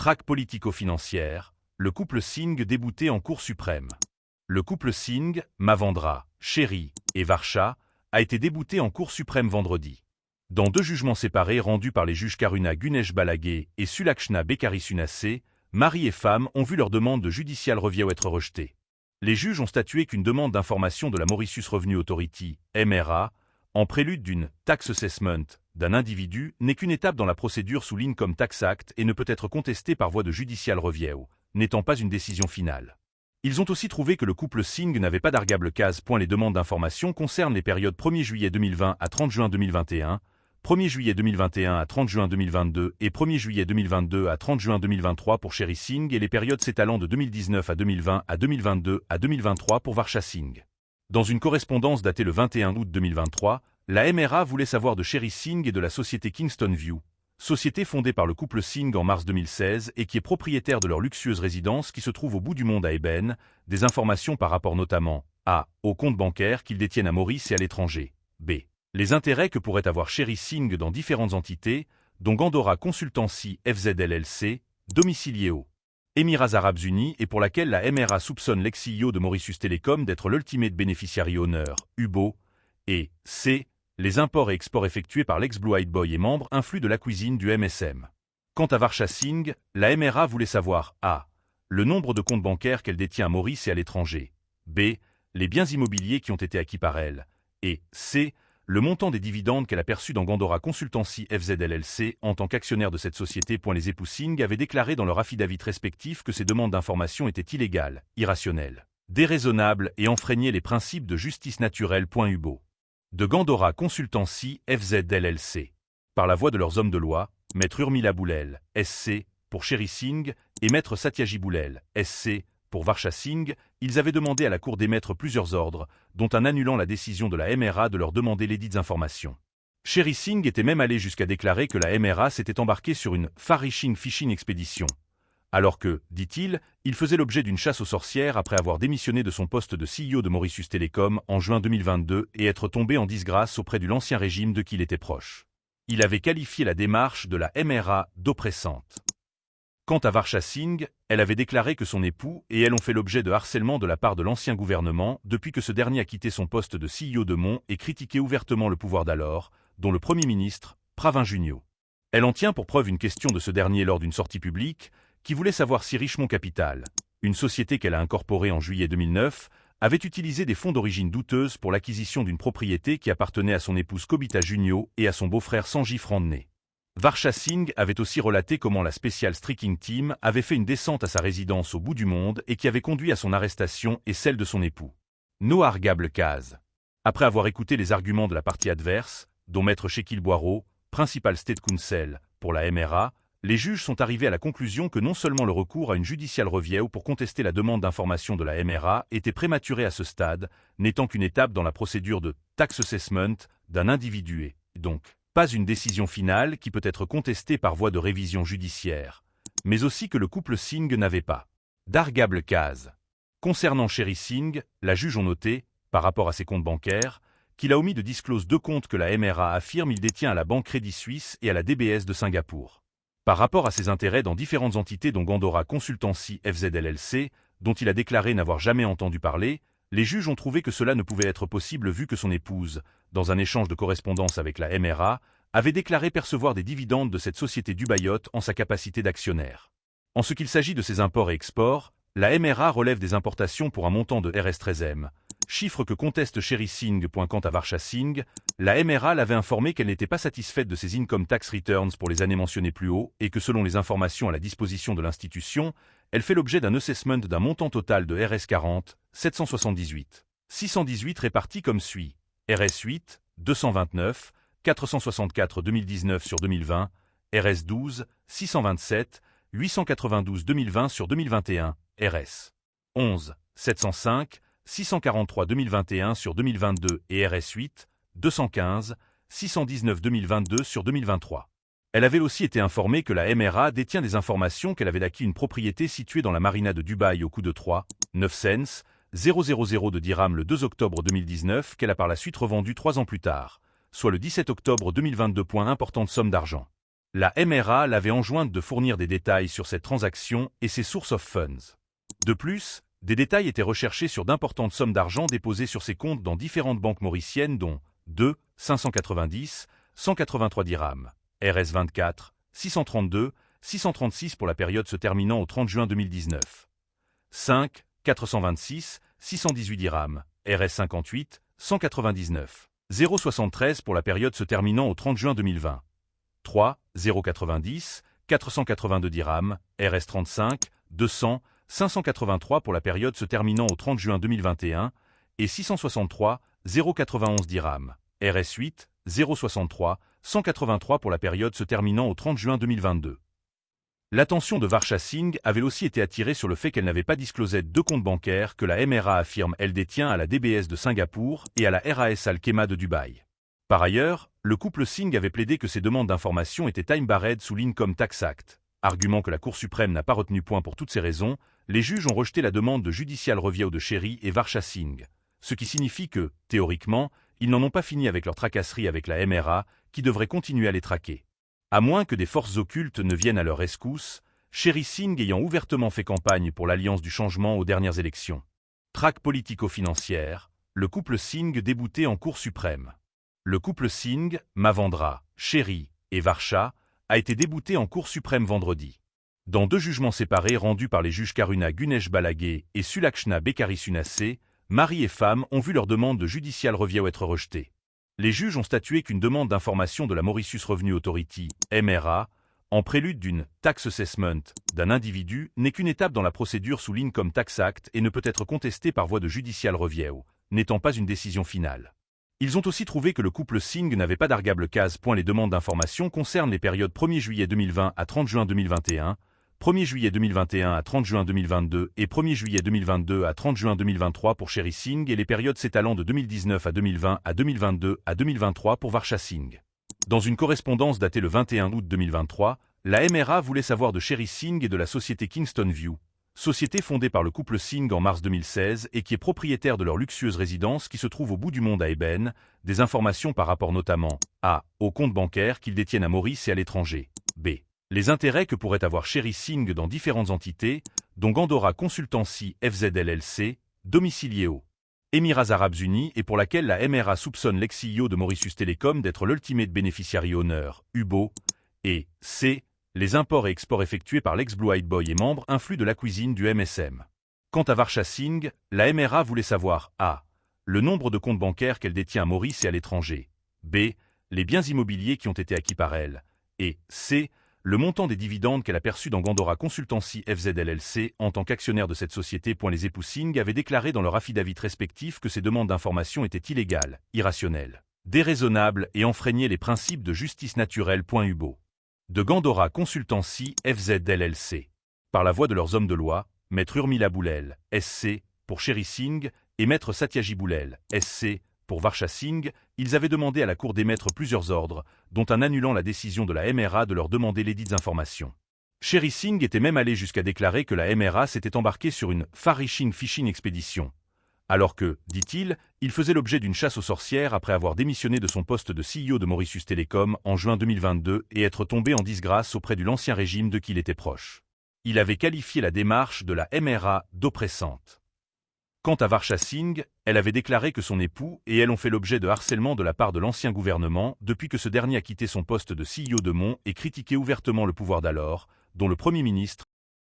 Traque politico-financière, le couple Singh débouté en Cour suprême. Le couple Singh, Mavendra, Sherry et Varsha, a été débouté en Cour suprême vendredi. Dans 2 jugements séparés rendus par les juges Karuna Gunesh Balagé et Sulakshna Bekari-Sunase, mari et femme ont vu leur demande de judicial review être rejetée. Les juges ont statué qu'une demande d'information de la Mauritius Revenue Authority, MRA, en prélude d'une tax assessment d'un individu n'est qu'une étape dans la procédure sous l'Income Tax Act et ne peut être contestée par voie de judicial review, n'étant pas une décision finale. Ils ont aussi trouvé que le couple Singh n'avait pas d'argable case. Les demandes d'information concernent les périodes 1er juillet 2020 à 30 juin 2021, 1er juillet 2021 à 30 juin 2022 et 1er juillet 2022 à 30 juin 2023 pour Sherry Singh et les périodes s'étalant de 2019 à 2020 à 2022 à 2023 pour Varsha Singh. Dans une correspondance datée le 21 août 2023, la MRA voulait savoir de Sherry Singh et de la société Kingston View, société fondée par le couple Singh en mars 2016 et qui est propriétaire de leur luxueuse résidence qui se trouve au bout du monde à Eben, des informations par rapport notamment a. Aux comptes bancaires qu'ils détiennent à Maurice et à l'étranger, b. les intérêts que pourrait avoir Sherry Singh dans différentes entités, dont Gandora Consultancy FZLLC, domiciliée aux Émirats Arabes Unis et pour laquelle la MRA soupçonne l'ex-CEO de Mauritius Telecom d'être l'ultimate beneficiary owner, UBO, et c. les imports et exports effectués par l'ex-Blue Eyed Boy et membre influx de la cuisine du MSM. Quant à Varsha Singh, la MRA voulait savoir a. le nombre de comptes bancaires qu'elle détient à Maurice et à l'étranger, b. les biens immobiliers qui ont été acquis par elle, et c. le montant des dividendes qu'elle a perçus dans Gandora Consultancy FZLLC en tant qu'actionnaire de cette société. Les époux Singh avaient déclaré dans leur affidavit respectif que ces demandes d'information étaient illégales, irrationnelles, déraisonnables et enfreignaient les principes de justice naturelle. UBO. De Gandora Consultancy FZLLC. Par la voix de leurs hommes de loi, Maître Urmila Boulel, SC, pour Sherry Singh, et Maître Satyaji Boulel, SC, pour Varsha Singh, ils avaient demandé à la Cour d'émettre plusieurs ordres, dont un annulant la décision de la MRA de leur demander lesdites informations. Sherry Singh était même allé jusqu'à déclarer que la MRA s'était embarquée sur une far-reaching phishing expédition. Alors que, dit-il, il faisait l'objet d'une chasse aux sorcières après avoir démissionné de son poste de CEO de Mauritius Telecom en juin 2022 et être tombé en disgrâce auprès de l'ancien régime de qui il était proche. Il avait qualifié la démarche de la MRA d'oppressante. Quant à Varsha Singh, elle avait déclaré que son époux et elle ont fait l'objet de harcèlement de la part de l'ancien gouvernement depuis que ce dernier a quitté son poste de CEO de Mon et critiqué ouvertement le pouvoir d'alors, dont le Premier ministre, Pravin Junio. Elle en tient pour preuve une question de ce dernier lors d'une sortie publique, qui voulait savoir si Richemont Capital, une société qu'elle a incorporée en juillet 2009, avait utilisé des fonds d'origine douteuse pour l'acquisition d'une propriété qui appartenait à son épouse Kobita Junio et à son beau-frère Sanjeev Randne. Varsha Singh avait aussi relaté comment la Special Striking Team avait fait une descente à sa résidence au bout du monde et qui avait conduit à son arrestation et celle de son époux. No arguable case. Après avoir écouté les arguments de la partie adverse, dont Maître Shekil Boiro, principal state counsel pour la MRA, les juges sont arrivés à la conclusion que non seulement le recours à une judicial review pour contester la demande d'information de la MRA était prématuré à ce stade, n'étant qu'une étape dans la procédure de tax assessment d'un individu et, donc, pas une décision finale qui peut être contestée par voie de révision judiciaire, mais aussi que le couple Singh n'avait pas d'argable case. Concernant Sherry Singh, la juge a noté, par rapport à ses comptes bancaires, qu'il a omis de disclose 2 comptes que la MRA affirme il détient à la Banque Crédit Suisse et à la DBS de Singapour. Par rapport à ses intérêts dans différentes entités dont Gandora Consultancy FZLLC, dont il a déclaré n'avoir jamais entendu parler, les juges ont trouvé que cela ne pouvait être possible vu que son épouse, dans un échange de correspondance avec la MRA, avait déclaré percevoir des dividendes de cette société dubaïote en sa capacité d'actionnaire. En ce qu'il s'agit de ses imports et exports, la MRA relève des importations pour un montant de Rs13M, chiffre que conteste Sherry Singh. Quant à Varsha Singh, la MRA l'avait informé qu'elle n'était pas satisfaite de ses income tax returns pour les années mentionnées plus haut et que selon les informations à la disposition de l'institution, elle fait l'objet d'un assessment d'un montant total de Rs40, 778. 618 répartis comme suit. Rs8, 229, 464 2019 sur 2020, Rs12, 627, 892 2020 sur 2021, Rs11, 705, 643 2021 sur 2022 et Rs8, 215, 619 2022 sur 2023. Elle avait aussi été informée que la MRA détient des informations qu'elle avait acquis une propriété située dans la marina de Dubaï au coût de 3,9 cents, 000 de dirhams le 2 octobre 2019 qu'elle a par la suite revendu 3 ans plus tard, soit le 17 octobre 2022. Importante somme d'argent. La MRA l'avait enjointe de fournir des détails sur cette transaction et ses sources of funds. De plus, des détails étaient recherchés sur d'importantes sommes d'argent déposées sur ses comptes dans différentes banques mauriciennes dont 2, 590, 183 dirhams, RS24, 632, 636 pour la période se terminant au 30 juin 2019. 5, 426, 618 dirhams, RS58, 199, 073 pour la période se terminant au 30 juin 2020. 3, 090, 482 dirhams, RS35, 200, 583 pour la période se terminant au 30 juin 2021 et 663, 091 dirhams, RS8, 063, 183 pour la période se terminant au 30 juin 2022. L'attention de Varsha Singh avait aussi été attirée sur le fait qu'elle n'avait pas disclosé deux comptes bancaires que la MRA affirme elle détient à la DBS de Singapour et à la RAS Al-Khemah de Dubaï. Par ailleurs, le couple Singh avait plaidé que ces demandes d'information étaient time-barred sous l'Income Tax Act. Argument que la Cour suprême n'a pas retenu point pour toutes ces raisons, les juges ont rejeté la demande de judicial review de Sherry et Varsha Singh, ce qui signifie que, théoriquement, ils n'en ont pas fini avec leur tracasserie avec la MRA, qui devrait continuer à les traquer. À moins que des forces occultes ne viennent à leur rescousse, Sherry Singh ayant ouvertement fait campagne pour l'Alliance du changement aux dernières élections. Traque politico-financière, le couple Singh débouté en Cour suprême. Le couple Singh, Mavendra, Sherry et Varsha, a été débouté en Cour suprême vendredi. Dans deux jugements séparés rendus par les juges Karuna Gunesh Balagé et Sulakshna Bekari-Sunase, mari et femme ont vu leur demande de judicial review être rejetée. Les juges ont statué qu'une demande d'information de la Mauritius Revenue Authority, MRA, en prélude d'une tax assessment d'un individu n'est qu'une étape dans la procédure sous l'Income Tax Act et ne peut être contestée par voie de judicial review, n'étant pas une décision finale. Ils ont aussi trouvé que le couple Singh n'avait pas d'argable case. Les demandes d'information concernent les périodes 1er juillet 2020 à 30 juin 2021, 1er juillet 2021 à 30 juin 2022 et 1er juillet 2022 à 30 juin 2023 pour Sherry Singh et les périodes s'étalant de 2019 à 2020 à 2022 à 2023 pour Varsha Singh. Dans une correspondance datée le 21 août 2023, la MRA voulait savoir de Sherry Singh et de la société Kingston View, société fondée par le couple Singh en mars 2016 et qui est propriétaire de leur luxueuse résidence qui se trouve au bout du monde à Eben, des informations par rapport notamment a. Aux comptes bancaires qu'ils détiennent à Maurice et à l'étranger, b. Les intérêts que pourrait avoir Sherry Singh dans différentes entités, dont Gandora Consultancy FZLLC, domiciliée aux Émirats Arabes Unis et pour laquelle la MRA soupçonne l'ex-CEO de Mauritius Telecom d'être l'ultimate beneficiary owner, UBO, et c. Les imports et exports effectués par l'ex-Blue Eyed Boy et membres influx de la cuisine du MSM. Quant à Varsha Singh, la MRA voulait savoir a. Le nombre de comptes bancaires qu'elle détient à Maurice et à l'étranger, b. Les biens immobiliers qui ont été acquis par elle, et c. Le montant des dividendes qu'elle a perçus dans Gandora Consultancy FZLLC en tant qu'actionnaire de cette société. Les époux Singh avaient déclaré dans leur affidavit respectif que ces demandes d'information étaient illégales, irrationnelles, déraisonnables et enfreignaient les principes de justice naturelle. UBO. De Gandora Consultancy FZLLC. Par la voix de leurs hommes de loi, Maître Urmila Boulel, SC, pour Sherry Singh, et Maître Satyaji Boulel, SC, pour Varsha Singh, ils avaient demandé à la Cour d'émettre plusieurs ordres, dont un annulant la décision de la MRA de leur demander lesdites informations. Sherry Singh était même allé jusqu'à déclarer que la MRA s'était embarquée sur une far-reaching phishing expédition. Alors que, dit-il, il faisait l'objet d'une chasse aux sorcières après avoir démissionné de son poste de CEO de Mauritius Telecom en juin 2022 et être tombé en disgrâce auprès de l'ancien régime de qui il était proche. Il avait qualifié la démarche de la MRA d'oppressante. Quant à Varsha Singh, elle avait déclaré que son époux et elle ont fait l'objet de harcèlement de la part de l'ancien gouvernement depuis que ce dernier a quitté son poste de CEO de Mon et critiqué ouvertement le pouvoir d'alors, dont le Premier ministre